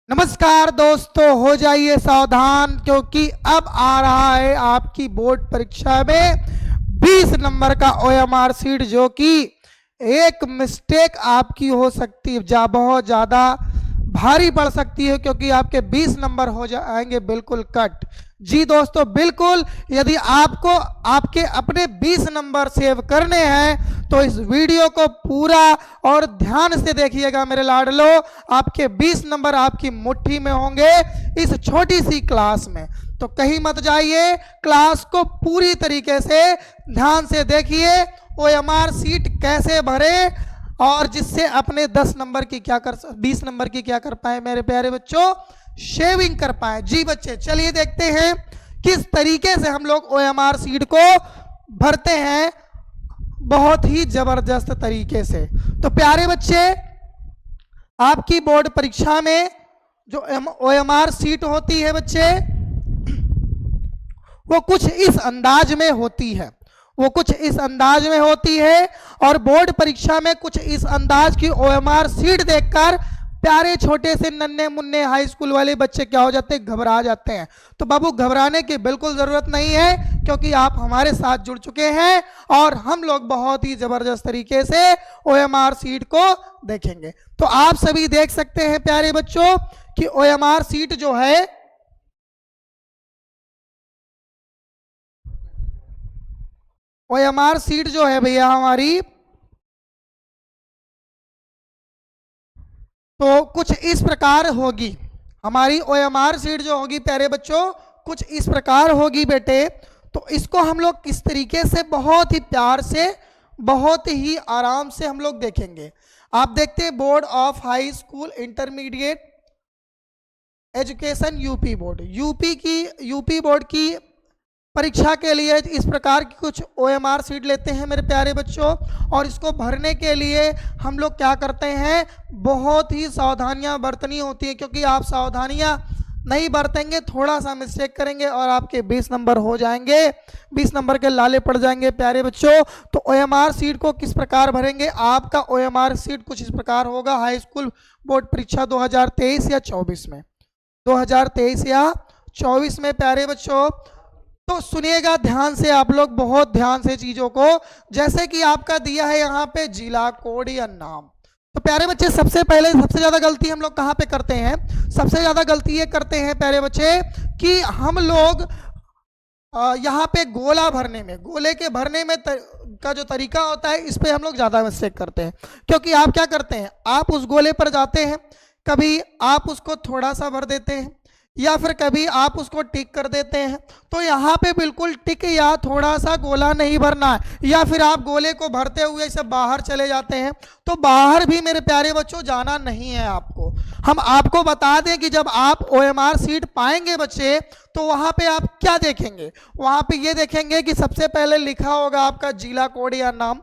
नमस्कार दोस्तों, हो जाइए सावधान क्योंकि अब आ रहा है आपकी बोर्ड परीक्षा में 20 नंबर का ओएमआर सीट, जो कि एक मिस्टेक आपकी हो सकती है, बहुत ज़्यादा भारी पड़ सकती है क्योंकि आपके 20 नंबर हो जाएंगे बिल्कुल कट। जी दोस्तों, बिल्कुल। यदि आपको आपके अपने 20 नंबर सेव करने हैं तो इस वीडियो को पूरा और ध्यान से देखिएगा मेरे लाडलो। आपके 20 नंबर आपकी मुट्ठी में होंगे इस छोटी सी क्लास में, तो कहीं मत जाइए। क्लास को पूरी तरीके से ध्यान से देखिए। ओएमआर सीट कैसे भरे और जिससे अपने 10 नंबर की क्या कर 20 नंबर की क्या कर पाए मेरे प्यारे बच्चों, शेविंग कर पाए। जी बच्चे, चलिए देखते हैं किस तरीके से हम लोग ओएमआर सीट को भरते हैं, बहुत ही जबरदस्त तरीके से। तो प्यारे बच्चे, आपकी बोर्ड परीक्षा में जो ओएमआर सीट होती है बच्चे, वो कुछ इस अंदाज में होती है, और बोर्ड परीक्षा में कुछ इस अंदाज की ओएमआर सीट देखकर प्यारे छोटे से नन्हे मुन्ने हाई स्कूल वाले बच्चे क्या हो जाते हैं, घबरा जाते हैं। तो बाबू, घबराने की बिल्कुल जरूरत नहीं है क्योंकि आप हमारे साथ जुड़ चुके हैं और हम लोग बहुत ही जबरदस्त तरीके से ओएमआर सीट को देखेंगे। तो आप सभी देख सकते हैं प्यारे बच्चों कि ओएमआर सीट जो है, ओएमआर सीट जो है भैया हमारी, तो कुछ इस प्रकार होगी। हमारी ओएमआर सीट जो होगी प्यारे बच्चों, कुछ इस प्रकार होगी बेटे। तो इसको हम लोग किस तरीके से बहुत ही प्यार से, बहुत ही आराम से हम लोग देखेंगे। आप देखते हैं board of high school intermediate education UP board, UP board की परीक्षा के लिए इस प्रकार की कुछ ओएमआर सीट लेते हैं मेरे प्यारे बच्चों। और इसको भरने के लिए हम लोग क्या करते हैं, बहुत ही सावधानियां बरतनी होती है, क्योंकि आप सावधानियां नहीं बरतेंगे, थोड़ा सा मिस्टेक करेंगे और आपके 20 नंबर हो जाएंगे, 20 नंबर के लाले पड़ जाएंगे प्यारे बच्चों। तो ओएमआर सीट को किस प्रकार भरेंगे, आपका ओएमआर सीट कुछ इस प्रकार होगा। हाई स्कूल बोर्ड परीक्षा 2023 या 24 में, 2023 या 24 में प्यारे बच्चों। तो सुनिएगा ध्यान से, आप लोग बहुत ध्यान से चीजों को, जैसे कि आपका दिया है यहाँ पे जिला कोड या नाम। तो प्यारे बच्चे, सबसे पहले सबसे ज्यादा गलती हम लोग कहाँ पे करते हैं, सबसे ज्यादा गलती ये करते हैं प्यारे बच्चे कि हम लोग यहाँ पे गोला भरने में, गोले के भरने में का जो तरीका होता है, इस पे हम लोग ज्यादा मिस्टेक करते हैं। क्योंकि आप क्या करते हैं, आप उस गोले पर जाते हैं, कभी आप उसको थोड़ा सा भर देते हैं या फिर कभी आप उसको टिक कर देते हैं। तो यहाँ पे बिल्कुल टिक या थोड़ा सा गोला नहीं भरना है, या फिर आप गोले को भरते हुए सब बाहर चले जाते हैं। तो बाहर भी मेरे प्यारे बच्चों जाना नहीं है आपको। हम आपको बता दें कि जब आप ओएमआर सीट पाएंगे बच्चे, तो वहाँ पे आप क्या देखेंगे, वहाँ पे ये देखेंगे कि सबसे पहले लिखा होगा आपका जिला कोड या नाम।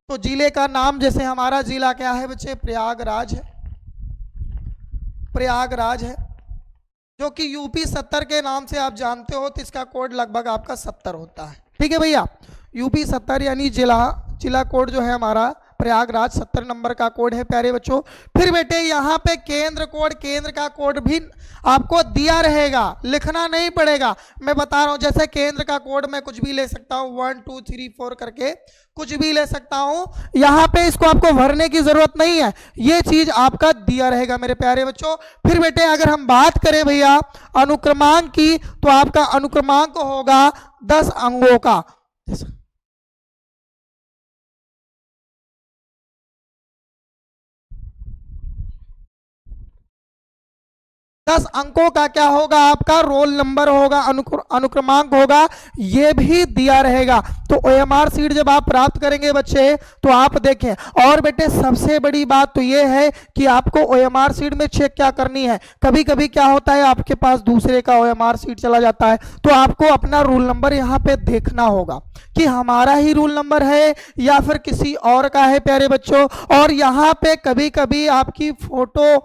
तो जिले का नाम, जैसे हमारा जिला क्या है बच्चे, प्रयागराज है, प्रयागराज है, जो कि यूपी 70 के नाम से आप जानते हो। तो इसका कोड लगभग आपका 70 होता है, ठीक है भैया। यूपी 70 यानी जिला कोड जो है हमारा प्रयागराज 70 नंबर का कोड है प्यारे बच्चों। फिर बेटे यहाँ पे केंद्र कोड, केंद्र का कोड भी आपको दिया रहेगा, लिखना नहीं पड़ेगा। मैं बता रहा हूँ, जैसे केंद्र का कोड मैं कुछ भी ले सकता हूँ, 1 2 3 4 करके कुछ भी ले सकता हूँ। यहाँ पे इसको आपको भरने की जरूरत नहीं है, ये चीज आपका दिया रहेगा मेरे प्यारे बच्चों। फिर बेटे अगर हम बात करें भैया अनुक्रमांक की, तो आपका अनुक्रमांक होगा 10 अंकों का। 10 अंकों का क्या होगा, आपका रोल नंबर होगा, अनुक्रमांक होगा, ये भी दिया रहेगा। तो ओएमआर सीट जब आप प्राप्त करेंगे बच्चे, तो आप देखें। और बेटे सबसे बड़ी बात तो ये है कि आपको ओएमआर सीट में चेक क्या करनी है, कभी कभी क्या होता है आपके पास दूसरे का ओएमआर सीट चला जाता है, तो आपको अपना रोल नंबर यहाँ पे देखना होगा कि हमारा ही रोल नंबर है या फिर किसी और का है प्यारे बच्चों। और यहाँ पे कभी कभी आपकी फोटो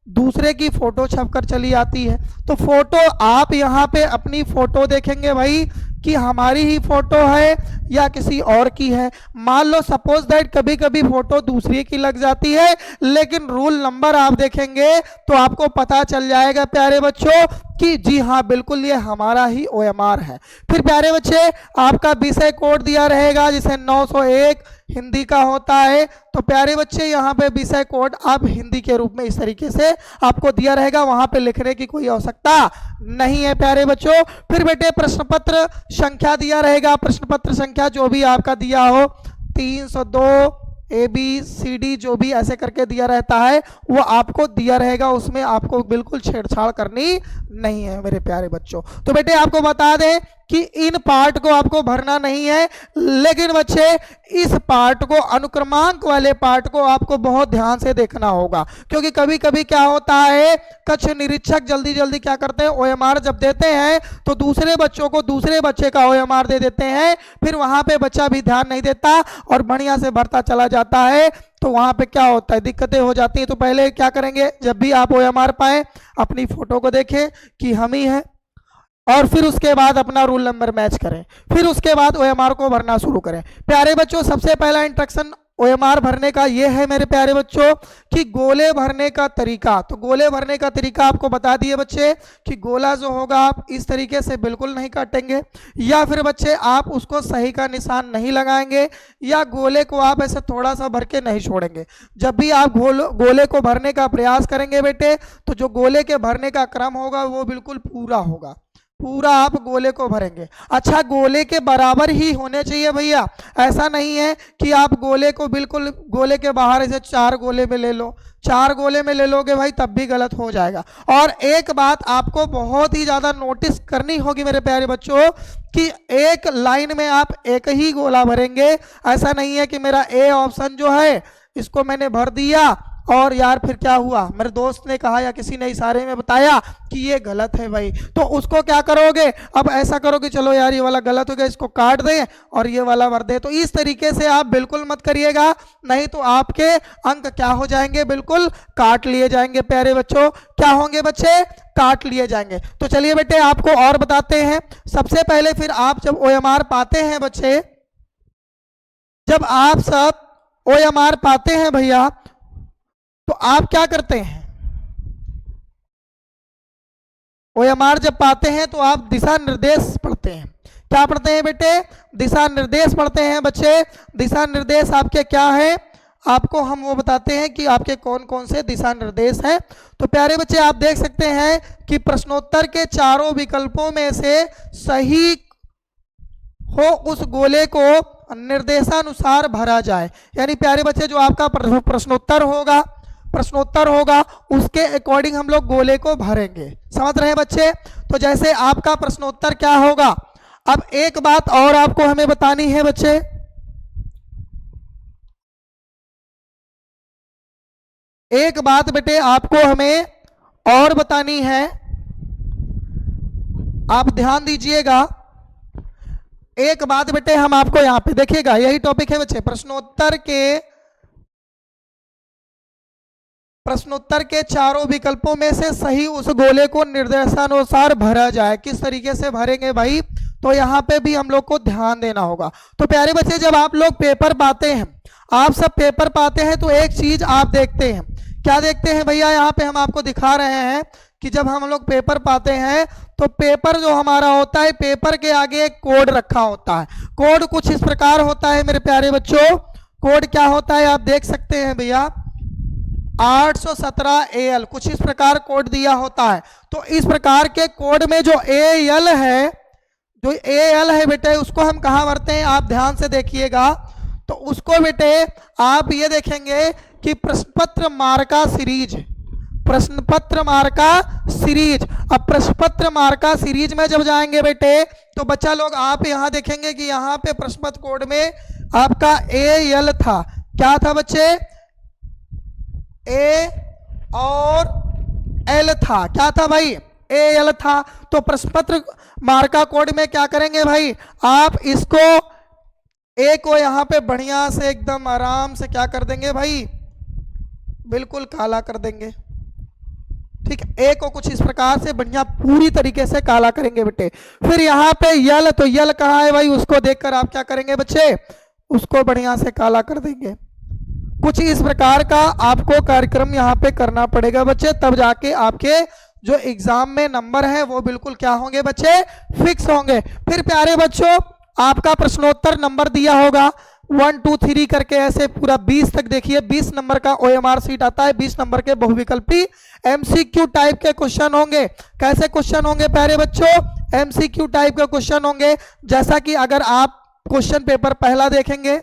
दूसरे की फोटो छपकर चली आती है। तो फोटो आप यहाँ पे अपनी फोटो देखेंगे भाई कि हमारी ही फोटो है या किसी और की है। मान लो सपोज दैट कभी कभी फोटो दूसरी की लग जाती है, लेकिन रूल नंबर आप देखेंगे तो आपको पता चल जाएगा प्यारे बच्चों कि जी हाँ बिल्कुल ये हमारा ही OMR है। फिर प्यारे बच्चे आपका विषय कोड दिया रहेगा, जिसे 901 हिंदी का होता है। तो प्यारे बच्चे यहाँ पे विषय कोड आप हिंदी के रूप में इस तरीके से आपको दिया रहेगा, वहां पे लिखने की कोई आवश्यकता नहीं है प्यारे बच्चों। फिर बेटे प्रश्न पत्र संख्या दिया रहेगा, प्रश्न पत्र संख्या जो भी आपका दिया हो 302 ABCD जो भी ऐसे करके दिया रहता है वो आपको दिया रहेगा, उसमें आपको बिल्कुल छेड़छाड़ करनी नहीं है मेरे प्यारे बच्चों। तो बेटे आपको बता दें कि इन पार्ट को आपको भरना नहीं है, लेकिन बच्चे इस पार्ट को, अनुक्रमांक वाले पार्ट को आपको बहुत ध्यान से देखना होगा, क्योंकि कभी कभी क्या होता है कक्ष निरीक्षक जल्दी जल्दी क्या करते हैं OMR जब देते हैं तो दूसरे बच्चों को दूसरे बच्चे का OMR दे देते हैं, फिर वहां पे बच्चा भी ध्यान नहीं देता और बढ़िया से भरता चला जाता है, तो वहां पे क्या होता है दिक्कतें हो जाती हैं। तो पहले क्या करेंगे, जब भी आप OMR पाए अपनी फोटो को देखें कि हम ही हैं, और फिर उसके बाद अपना रूल नंबर मैच करें, फिर उसके बाद OMR को भरना शुरू करें। प्यारे बच्चों सबसे पहला इंस्ट्रक्शन OMR भरने का ये है मेरे प्यारे बच्चों कि गोले भरने का तरीका। तो गोले भरने का तरीका आपको बता दिए बच्चे कि गोला जो होगा आप इस तरीके से बिल्कुल नहीं काटेंगे, या फिर बच्चे आप उसको सही का निशान नहीं लगाएंगे, या गोले को आप ऐसे थोड़ा सा भर के नहीं छोड़ेंगे। जब भी आप गोले को भरने का प्रयास करेंगे बेटे तो जो गोले के भरने का क्रम होगा वो बिल्कुल पूरा होगा, पूरा आप गोले को भरेंगे। अच्छा गोले के बराबर ही होने चाहिए भैया, ऐसा नहीं है कि आप गोले को बिल्कुल गोले के बाहर ऐसे 4 गोले में ले लो, 4 गोले में ले लोगे भाई तब भी गलत हो जाएगा। और एक बात आपको बहुत ही ज्यादा नोटिस करनी होगी मेरे प्यारे बच्चों कि एक लाइन में आप एक ही गोला भरेंगे। ऐसा नहीं है कि मेरा A ऑप्शन जो है इसको मैंने भर दिया और यार फिर क्या हुआ, मेरे दोस्त ने कहा या किसी ने इशारे में बताया कि ये गलत है भाई, तो उसको क्या करोगे, अब ऐसा करोगे चलो यार ये वाला गलत हो गया इसको काट दें और ये वाला भर दे। तो इस तरीके से आप बिल्कुल मत करिएगा, नहीं तो आपके अंक क्या हो जाएंगे, बिल्कुल काट लिए जाएंगे प्यारे बच्चों। क्या होंगे बच्चे, काट लिए जाएंगे। तो चलिए बेटे आपको और बताते हैं। सबसे पहले फिर आप जब OMR पाते हैं बच्चे, जब आप सब OMR पाते हैं भैया तो आप क्या करते हैं, OMR जब पाते हैं तो आप दिशा निर्देश पढ़ते हैं। क्या पढ़ते हैं बेटे, दिशा निर्देश पढ़ते हैं बच्चे। दिशा निर्देश आपके क्या है, आपको हम वो बताते हैं कि आपके कौन कौन से दिशा निर्देश हैं। तो प्यारे बच्चे आप देख सकते हैं कि प्रश्नोत्तर के चारों विकल्पों में से सही हो उस गोले को निर्देशानुसार भरा जाए। यानी प्यारे बच्चे जो आपका प्रश्नोत्तर होगा उसके अकॉर्डिंग हम लोग गोले को भरेंगे। समझ रहे हैं बच्चे। तो जैसे आपका प्रश्नोत्तर क्या होगा, अब एक बात और आपको हमें बतानी है बच्चे, एक बात बेटे आपको हमें और बतानी है, आप ध्यान दीजिएगा। एक बात बेटे हम आपको यहां पे देखिएगा, यही टॉपिक है बच्चे, प्रश्नोत्तर के चारों विकल्पों में से सही उस गोले को निर्देशानुसार भरा जाए। किस तरीके से भरेंगे भाई, तो यहाँ पे भी हम लोग को ध्यान देना होगा। तो प्यारे बच्चे जब आप लोग पेपर पाते हैं, आप सब पेपर पाते हैं तो एक चीज आप देखते हैं, क्या देखते हैं भैया, यहाँ पे हम आपको दिखा रहे हैं कि जब हम लोग पेपर पाते हैं तो पेपर जो हमारा होता है, पेपर के आगे एक कोड रखा होता है। कोड कुछ इस प्रकार होता है मेरे प्यारे बच्चों, कोड क्या होता है आप देख सकते हैं भैया, 817 AL कुछ इस प्रकार कोड दिया होता है। तो इस प्रकार के कोड में जो AL है बेटे उसको हम कहाँ भरते हैं, आप ध्यान से देखिएगा। तो उसको बेटे आप ये देखेंगे कि प्रश्नपत्र मार्का सीरीज, प्रश्नपत्र मार्का सीरीज। अब प्रश्नपत्र मार्का सीरीज में जब जाएंगे बेटे तो बच्चा लोग आप यहां देखेंगे कि यहाँ पे प्रश्नपत्र कोड में आपका AL था। क्या था बच्चे, A और L था। क्या था भाई, AL था। तो प्रश्नपत्र मार्का कोड में क्या करेंगे भाई, आप इसको A को यहाँ पे बढ़िया से एकदम आराम से क्या कर देंगे भाई, बिल्कुल काला कर देंगे। ए को कुछ इस प्रकार से बढ़िया पूरी तरीके से काला करेंगे बेटे। फिर यहाँ पे यल, तो यल कहाँ है भाई, उसको देखकर आप क्या करेंगे बच्चे, उसको बढ़िया से काला कर देंगे। कुछ इस प्रकार का आपको कार्यक्रम यहाँ पे करना पड़ेगा बच्चे, तब जाके आपके जो एग्जाम में नंबर है वो बिल्कुल क्या होंगे बच्चे, फिक्स होंगे। फिर प्यारे बच्चों आपका प्रश्नोत्तर नंबर दिया होगा 1 2 3 करके ऐसे पूरा 20 तक। देखिए 20 नंबर का OMR सीट आता है, 20 नंबर के बहुविकल्पी MCQ टाइप के क्वेश्चन होंगे। कैसे क्वेश्चन होंगे प्यारे बच्चों, MCQ टाइप के क्वेश्चन होंगे। जैसा कि अगर आप क्वेश्चन पेपर पहला देखेंगे,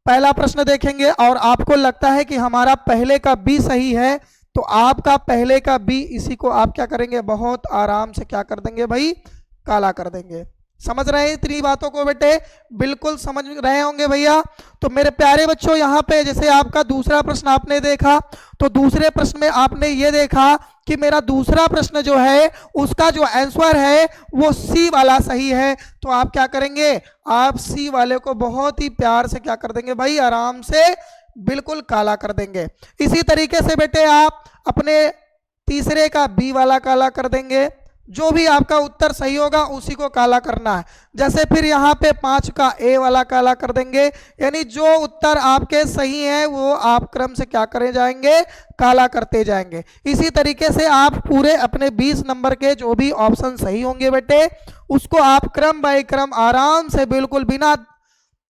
पहला प्रश्न देखेंगे और आपको लगता है कि हमारा पहले का बी सही है, तो आपका पहले का बी इसी को आप क्या करेंगे, बहुत आराम से क्या कर देंगे भाई, काला कर देंगे। समझ रहे हैं इतनी बातों को बेटे, बिल्कुल समझ रहे होंगे भैया। तो मेरे प्यारे बच्चों यहाँ पे जैसे आपका दूसरा प्रश्न आपने देखा, तो दूसरे प्रश्न में आपने ये देखा कि मेरा दूसरा प्रश्न जो है उसका जो आंसर है वो सी वाला सही है। तो आप क्या करेंगे, आप सी वाले को बहुत ही प्यार से क्या कर देंगे भाई, आराम से बिल्कुल काला कर देंगे। इसी तरीके से बेटे आप अपने तीसरे का बी वाला काला कर देंगे। जो भी आपका उत्तर सही होगा उसी को काला करना है। जैसे फिर यहाँ पे 5 का ए वाला काला कर देंगे, यानी जो उत्तर आपके सही हैं वो आप क्रम से क्या करे जाएंगे, काला करते जाएंगे। इसी तरीके से आप पूरे अपने 20 नंबर के जो भी ऑप्शन सही होंगे बेटे उसको आप क्रम बाय क्रम आराम से बिल्कुल बिना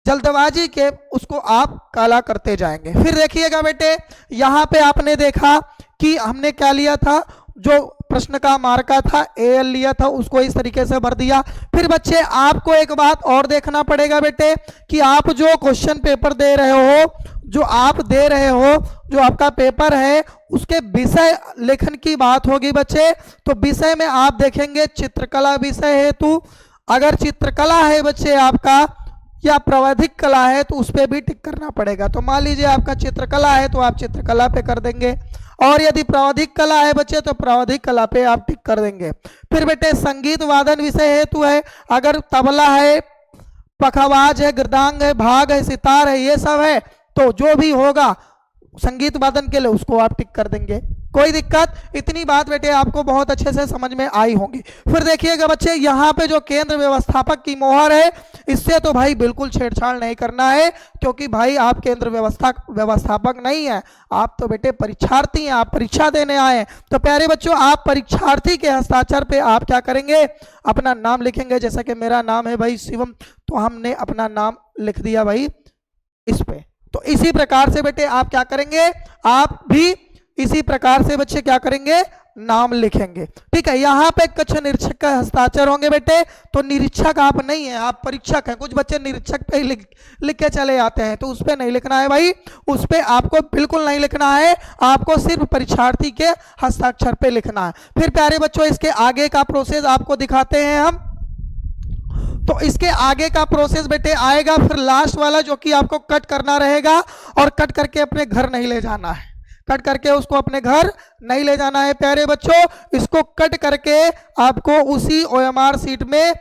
जल्दबाजी के उसको आप काला करते जाएंगे। फिर देखिएगा बेटे यहाँ पे आपने देखा कि हमने क्या लिया था, जो प्रश्न का मार्का था AL लिया था, उसको इस तरीके से भर दिया। फिर बच्चे आपको एक बात और देखना पड़ेगा बेटे कि आप जो क्वेश्चन पेपर दे रहे हो, जो आप दे रहे हो, जो आपका पेपर है उसके विषय लेखन की बात होगी बच्चे। तो विषय में आप देखेंगे चित्रकला विषय हेतु, अगर चित्रकला है बच्चे आपका या प्रावधिक कला है तो उस पर भी टिक करना पड़ेगा। तो मान लीजिए आपका चित्रकला है तो आप चित्रकला पे कर देंगे, और यदि प्रावधिक कला है बच्चे तो प्रावधिक कला पे आप टिक कर देंगे। फिर बेटे संगीत वादन विषय हेतु है, अगर तबला है, पखावाज है, गृदांग है, भाग है, सितार है, ये सब है तो जो भी होगा संगीत वादन के लिए उसको आप टिक कर देंगे। कोई दिक्कत, इतनी बात बेटे आपको बहुत अच्छे से समझ में आई होंगी। फिर देखिएगा बच्चे यहाँ पे जो केंद्र व्यवस्थापक की मोहर है, इससे तो भाई बिल्कुल छेड़छाड़ नहीं करना है, क्योंकि भाई आप केंद्र व्यवस्थापक नहीं है, आप तो बेटे परीक्षार्थी हैं, आप परीक्षा देने आए हैं। तो प्यारे बच्चों आप परीक्षार्थी के हस्ताक्षर पे आप क्या करेंगे, अपना नाम लिखेंगे। जैसा कि मेरा नाम है भाई शिवम, तो हमने अपना नाम लिख दिया भाई इस पे। तो इसी प्रकार से बेटे आप क्या करेंगे, आप भी इसी प्रकार से बच्चे क्या करेंगे, नाम लिखेंगे। ठीक है, यहाँ पे कक्ष निरीक्षक का हस्ताक्षर होंगे बेटे, तो निरीक्षक आप नहीं है, आप परीक्षक हैं। कुछ बच्चे निरीक्षक पे ही लिख के चले आते हैं, तो उस पे नहीं लिखना है भाई, उस पे आपको बिल्कुल नहीं लिखना है, आपको सिर्फ परीक्षार्थी के हस्ताक्षर पे लिखना है। फिर प्यारे बच्चों इसके आगे का प्रोसेस आपको दिखाते हैं हम। तो इसके आगे का प्रोसेस बेटे आएगा फिर लास्ट वाला, जो कि आपको कट करना रहेगा, और कट करके अपने घर नहीं ले जाना है, कट करके उसको अपने घर नहीं ले जाना है प्यारे बच्चों। इसको कट करके आपको उसी OMR सीट में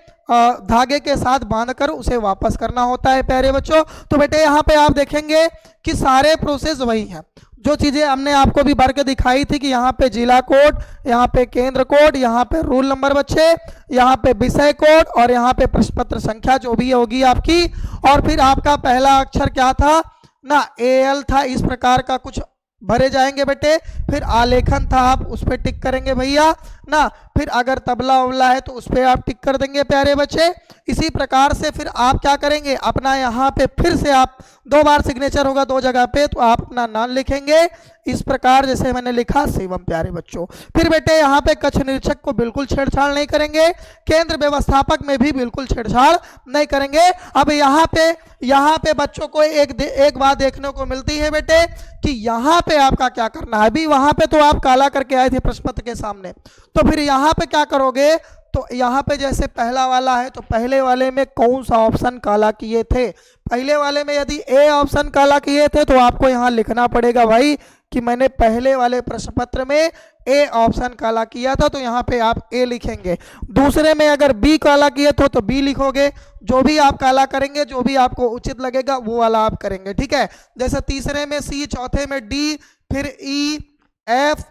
धागे के साथ बांधकर उसे वापस करना होता है प्यारे बच्चों। तो बेटे यहाँ पे आप देखेंगे कि सारे प्रोसेस वही हैं, जो चीजें हमने आपको भी भर के दिखाई थी कि यहाँ पे जिला कोड, यहाँ पे केंद्र कोड, यहाँ पे रोल नंबर बच्चे, यहाँ पे विषय कोड, और यहाँ पे प्रश्न पत्र संख्या जो भी होगी आपकी। और फिर आपका पहला अक्षर क्या था ना, AL था, इस प्रकार का कुछ भरे जाएंगे बेटे। फिर आलेखन था, आप उस पर टिक करेंगे भैया ना। फिर अगर तबला उबला है तो उस पर आप टिक कर देंगे प्यारे बच्चे। इसी प्रकार से फिर आप क्या करेंगे, अपना यहाँ पे फिर से आप 2 बार सिग्नेचर होगा 2 जगह पे, तो आप अपना नाम लिखेंगे इस प्रकार जैसे मैंने लिखा शिवम प्यारे बच्चों। फिर बेटे यहाँ पे कक्ष निरीक्षक को बिल्कुल छेड़छाड़ नहीं करेंगे, केंद्र व्यवस्थापक में भी बिल्कुल छेड़छाड़ नहीं करेंगे। अब यहाँ पे बच्चों को एक बात देखने को मिलती है बेटे कि यहाँ पे आपका क्या करना है। अभी वहां पे तो आप काला करके आए थे प्रश्न पत्र के सामने, तो फिर यहाँ पे क्या करोगे, तो यहाँ पे जैसे पहला वाला है तो पहले वाले में कौन सा ऑप्शन काला किए थे, पहले वाले में यदि A ऑप्शन काला किए थे तो आपको यहाँ लिखना पड़ेगा भाई कि मैंने पहले वाले प्रश्न पत्र में A ऑप्शन काला किया था, तो यहाँ पे आप A लिखेंगे। दूसरे में अगर B काला किए थे तो B लिखोगे, जो भी आप काला करेंगे, जो भी आपको उचित लगेगा वो वाला आप करेंगे। ठीक है, जैसे तीसरे में C, चौथे में D, फिर E, F,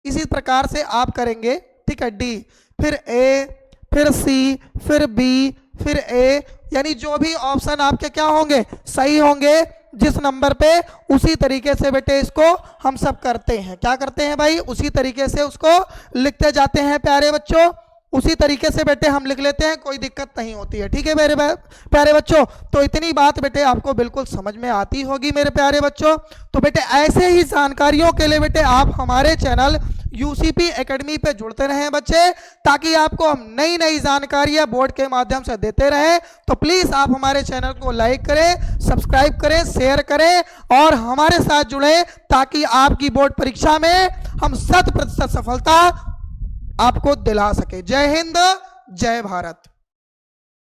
इसी प्रकार से आप करेंगे, ठीक है। डी, फिर ए, फिर सी, फिर बी, फिर ए, यानी जो भी ऑप्शन आपके क्या होंगे, सही होंगे जिस नंबर पे, उसी तरीके से बेटे इसको हम सब करते हैं। क्या करते हैं भाई, उसी तरीके से उसको लिखते जाते हैं प्यारे बच्चों, उसी तरीके से बेटे हम लिख लेते हैं, कोई दिक्कत नहीं होती है, ठीक है मेरे प्यारे बच्चों। तो इतनी बात बेटे आपको बिल्कुल समझ में आती होगी मेरे प्यारे बच्चों। तो बेटे ऐसे ही जानकारियों के लिए बेटे आप हमारे चैनल यूसीपी एकेडमी पे जुड़ते रहें बच्चे, ताकि आपको हम नई नई जानकारियां बोर्ड के माध्यम से देते रहें। तो प्लीज आप हमारे चैनल को लाइक करें, सब्सक्राइब करें, शेयर करें और हमारे साथ जुड़े, ताकि आपकी बोर्ड परीक्षा में हम 100% सफलता आपको दिला सके। जय हिंद, जय भारत।